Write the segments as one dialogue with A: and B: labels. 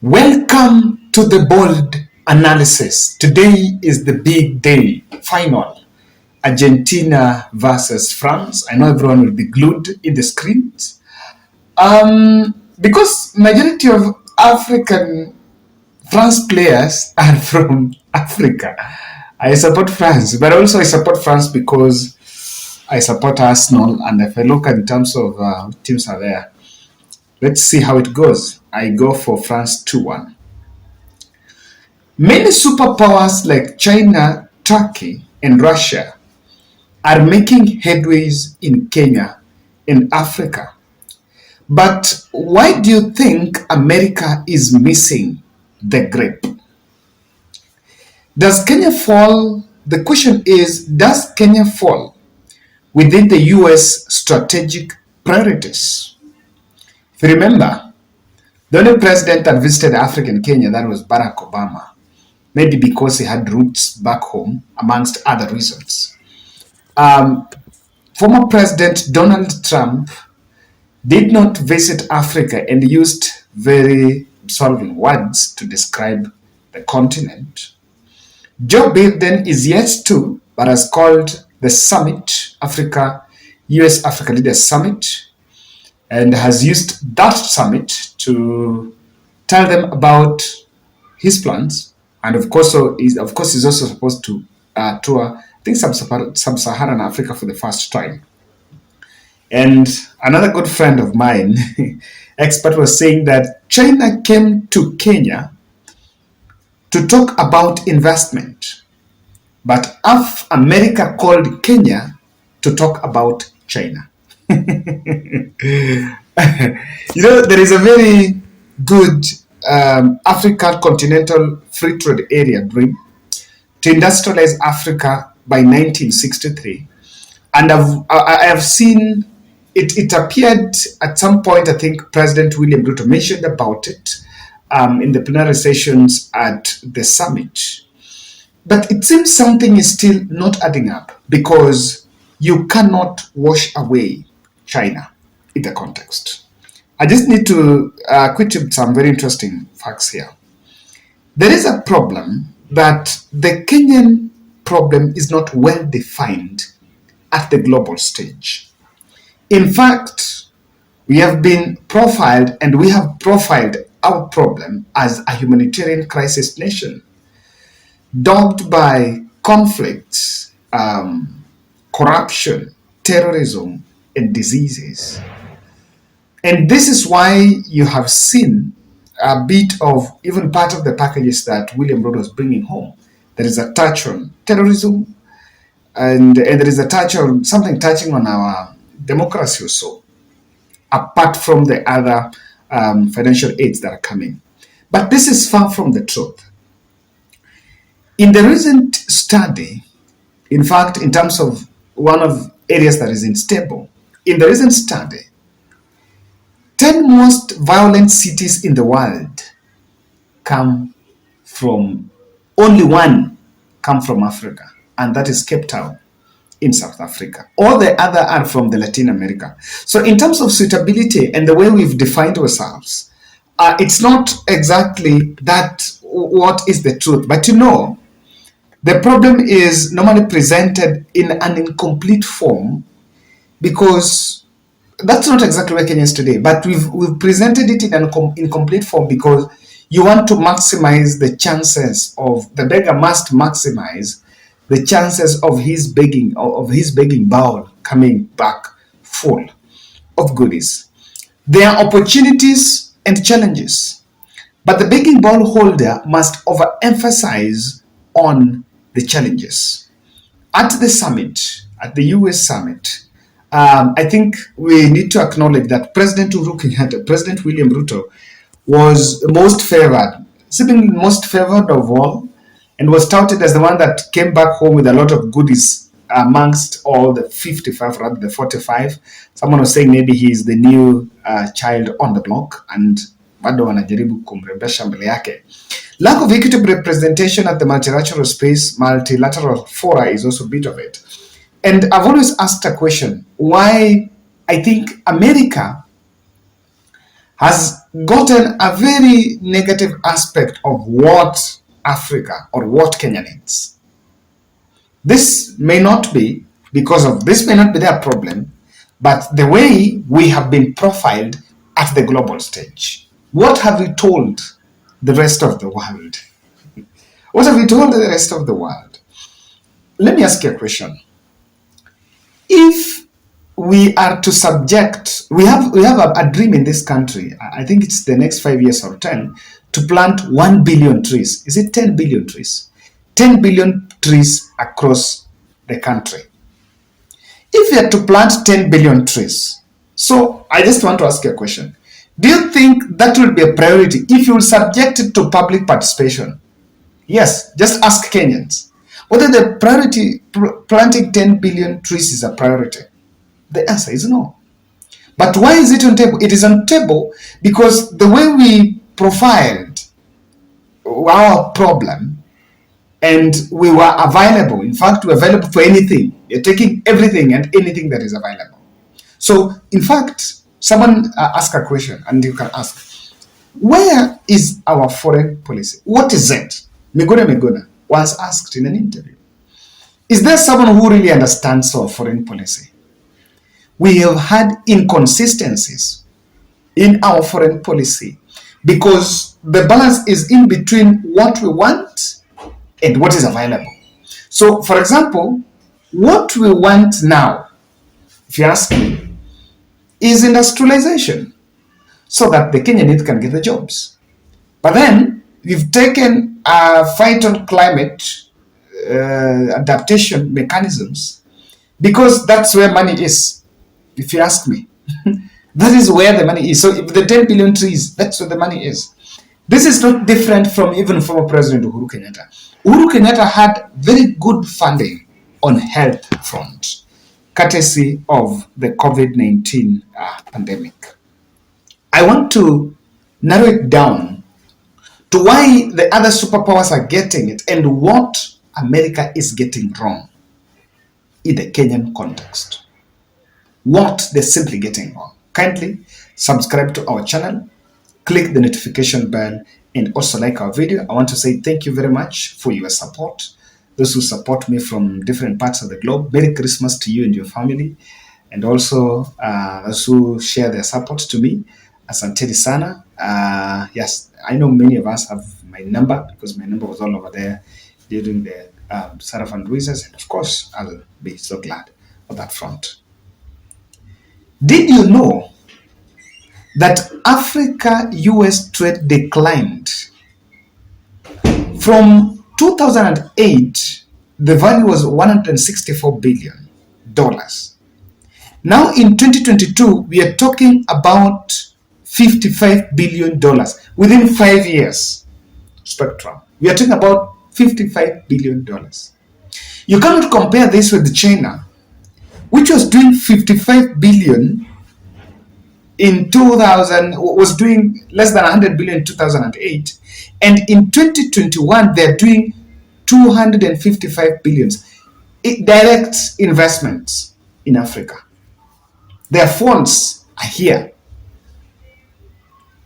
A: Welcome to the bold analysis. Today is the big day, final. Argentina versus France. I know everyone will be glued in the screens. Because majority of African France players are from Africa. I support France, but also I support France because I support Arsenal. And if I look in terms of teams are there, let's see how it goes. I go for France 2-1. Many superpowers like China, Turkey, and Russia are making headways in Kenya and Africa. But why do you think America is missing the grip? Does Kenya fall? The question is, does Kenya fall within the US strategic priorities? If you remember, the only president that visited Africa and Kenya, that was Barack Obama. Maybe because he had roots back home, amongst other reasons. Former President Donald Trump did not visit Africa and used very solving words to describe the continent. Joe Biden is yet to, but has called the summit, US Africa Leaders Summit, and has used that summit to tell them about his plans. And of course, he's also supposed to tour, I think, sub-Saharan Africa for the first time. And another good friend of mine, expert, was saying that China came to Kenya to talk about investment, but America called Kenya to talk about China. There is a very good African continental free trade area dream to industrialize Africa by 1963, and I have seen it. It appeared at some point. I think President William Ruto mentioned about it in the plenary sessions at the summit, but it seems something is still not adding up because you cannot wash away China in the context. I just need to quit you some very interesting facts here. There is a problem that the Kenyan problem is not well defined at the global stage. In fact, we have been profiled and we have profiled our problem as a humanitarian crisis nation, dogged by conflicts, corruption, terrorism, and diseases. And this is why you have seen a bit of even part of the packages that William Ruto is bringing home. There is a touch on terrorism, and there is a touch on something touching on our democracy or so, apart from the other financial aids that are coming. But this is far from the truth. In the recent study, in fact, in terms of one of areas that is unstable, in the recent study, 10 most violent cities in the world only one come from Africa, and that is Cape Town in South Africa. All the other are from the Latin America. So in terms of suitability and the way we've defined ourselves, it's not exactly that what is the truth. But the problem is normally presented in an incomplete form because that's not exactly where Kenya is today, but we've presented it in an incomplete form because you want to maximize the chances of the beggar must maximize the chances of his begging bowl coming back full of goodies. There are opportunities and challenges, but the begging bowl holder must overemphasize on the challenges. At the summit, at the US summit, I think we need to acknowledge that President William Ruto was most favored, seemingly most favored of all, and was touted as the one that came back home with a lot of goodies amongst all the 55, rather the 45. Someone was saying maybe he is the new child on the block, and bado wanajaribu kumrembesha mbele yake. Lack of equitable representation at the multilateral fora is also a bit of it. And I've always asked a question, why I think America has gotten a very negative aspect of what Africa or what Kenya needs. This may not be this may not be their problem, but the way we have been profiled at the global stage. What have we told the rest of the world? What have we told the rest of the world? Let me ask you a question. If we are to subject, we have a dream in this country, I think it's the next 5 years or 10, to plant 1 billion trees. Is it 10 billion trees? 10 billion trees across the country. If we are to plant 10 billion trees, so I just want to ask you a question. Do you think that will be a priority if you will subject it to public participation? Yes, just ask Kenyans whether the priority planting 10 billion trees is a priority. The answer is no. But why is it on table? It is on table because the way we profiled our problem, and we were available. In fact, we're available for anything. You're taking everything and anything that is available. So, in fact, someone asked a question, and you can ask, where is our foreign policy? What is it? Miguna was asked in an interview. Is there someone who really understands our foreign policy? We have had inconsistencies in our foreign policy because the balance is in between what we want and what is available. So, for example, what we want now, if you ask me, is industrialization so that the Kenyan youth can get the jobs. But then we've taken a fight on climate adaptation mechanisms because that's where money is, if you ask me. That is where the money is. So if the 10 billion trees, that's where the money is. This is not different from even former President Uhuru Kenyatta. Uhuru Kenyatta had very good funding on health front, courtesy of the COVID-19 pandemic. I want to narrow it down to why the other superpowers are getting it and what America is getting wrong in the Kenyan context. What they're simply getting wrong. Kindly subscribe to our channel, click the notification bell, and also like our video. I want to say thank you very much for your support. Those who support me from different parts of the globe, Merry Christmas to you and your family. And also those who share their support to me, asanteni sana. Yes, I know many of us have my number because my number was all over there during the Sarah fundraisers. And of course, I'll be so glad on that front. Did you know that Africa-US trade declined? From 2008, the value was $164 billion. Now in 2022, we are talking about $55 billion within 5 years. Spectrum. We are talking about $55 billion. You cannot compare this with China, which was doing 55 billion in 2000, was doing less than 100 billion in 2008, and in 2021 they're doing 255 billions direct investments in Africa. Their funds are here.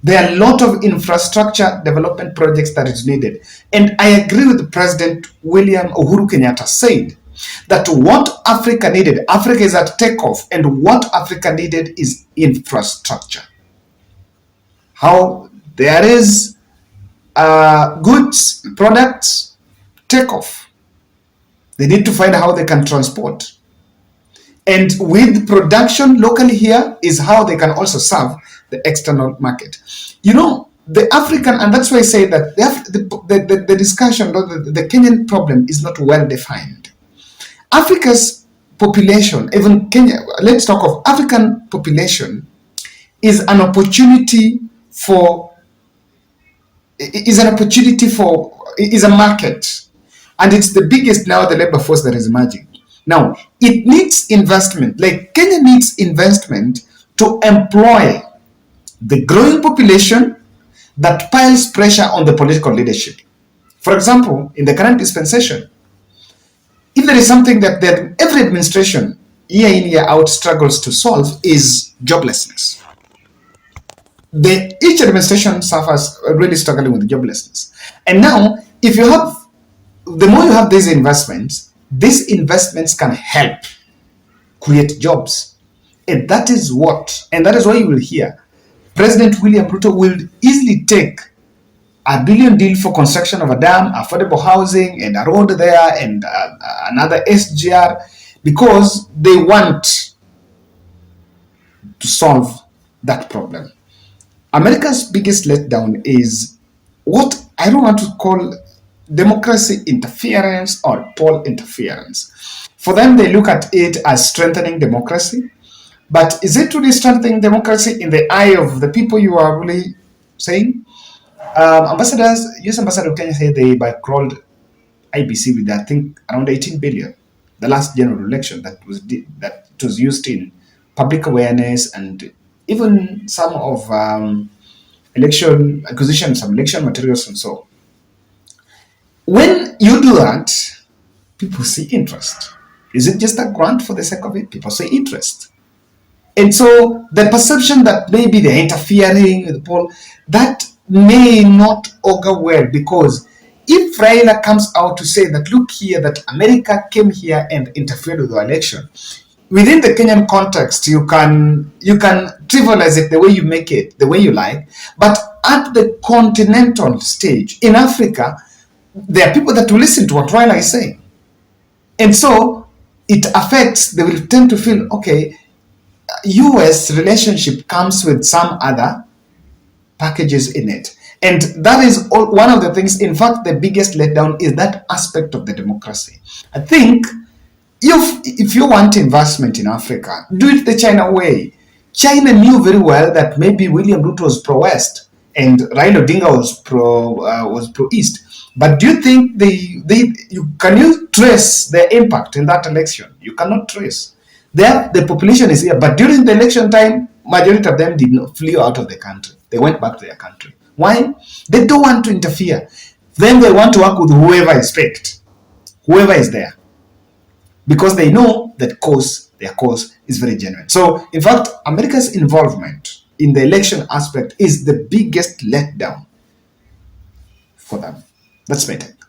A: There are a lot of infrastructure development projects that is needed, and I agree with President William Uhuru Kenyatta said that what Africa needed, Africa is at takeoff, and what Africa needed is infrastructure. How there is goods, products, takeoff. They need to find how they can transport. And with production locally here is how they can also serve the external market. You know, the African, and that's why I say that the discussion, the Kenyan problem is not well defined. Africa's population, even Kenya, let's talk of African population, is an opportunity for, is a market. And it's the biggest now, the labor force that is emerging. Now, it needs investment. Like Kenya needs investment to employ the growing population that piles pressure on the political leadership. For example, in the current dispensation, if there is something that every administration year in, year out struggles to solve is joblessness. each administration suffers really struggling with joblessness. And now, if you have, the more you have these investments can help create jobs. And that is why you will hear President William Ruto will easily take a billion deal for construction of a dam, affordable housing, and a road there, and another SGR, because they want to solve that problem. America's biggest letdown is what I don't want to call democracy interference or poll interference. For them, they look at it as strengthening democracy. But is it really strengthening democracy in the eye of the people you are really saying? US Ambassador of Kenya said they backrolled IBC with, I think, around 18 billion. The last general election that was used in public awareness and even some of election acquisition, some election materials and so. When you do that, people see interest. Is it just a grant for the sake of it? People see interest. And so the perception that maybe they're interfering with the poll, that may not augur well, because if Raila comes out to say that, look here, that America came here and interfered with the election, within the Kenyan context, you can trivialize it the way you make it, the way you like. But at the continental stage, in Africa, there are people that will listen to what Raila is saying. And so it affects, they will tend to feel, okay, US relationship comes with some other packages in it. And that is one of the things, in fact, the biggest letdown is that aspect of the democracy. I think if you want investment in Africa, do it the China way. China knew very well that maybe William Ruto was pro-West and Raila Odinga was pro-East. But do you think can you trace their impact in that election? You cannot trace. The population is here, but during the election time, majority of them did not flee out of the country. They went back to their country. Why? They don't want to interfere. Then they want to work with whoever is picked, whoever is there, because they know that their cause is very genuine. So, in fact, America's involvement in the election aspect is the biggest letdown for them. That's my take.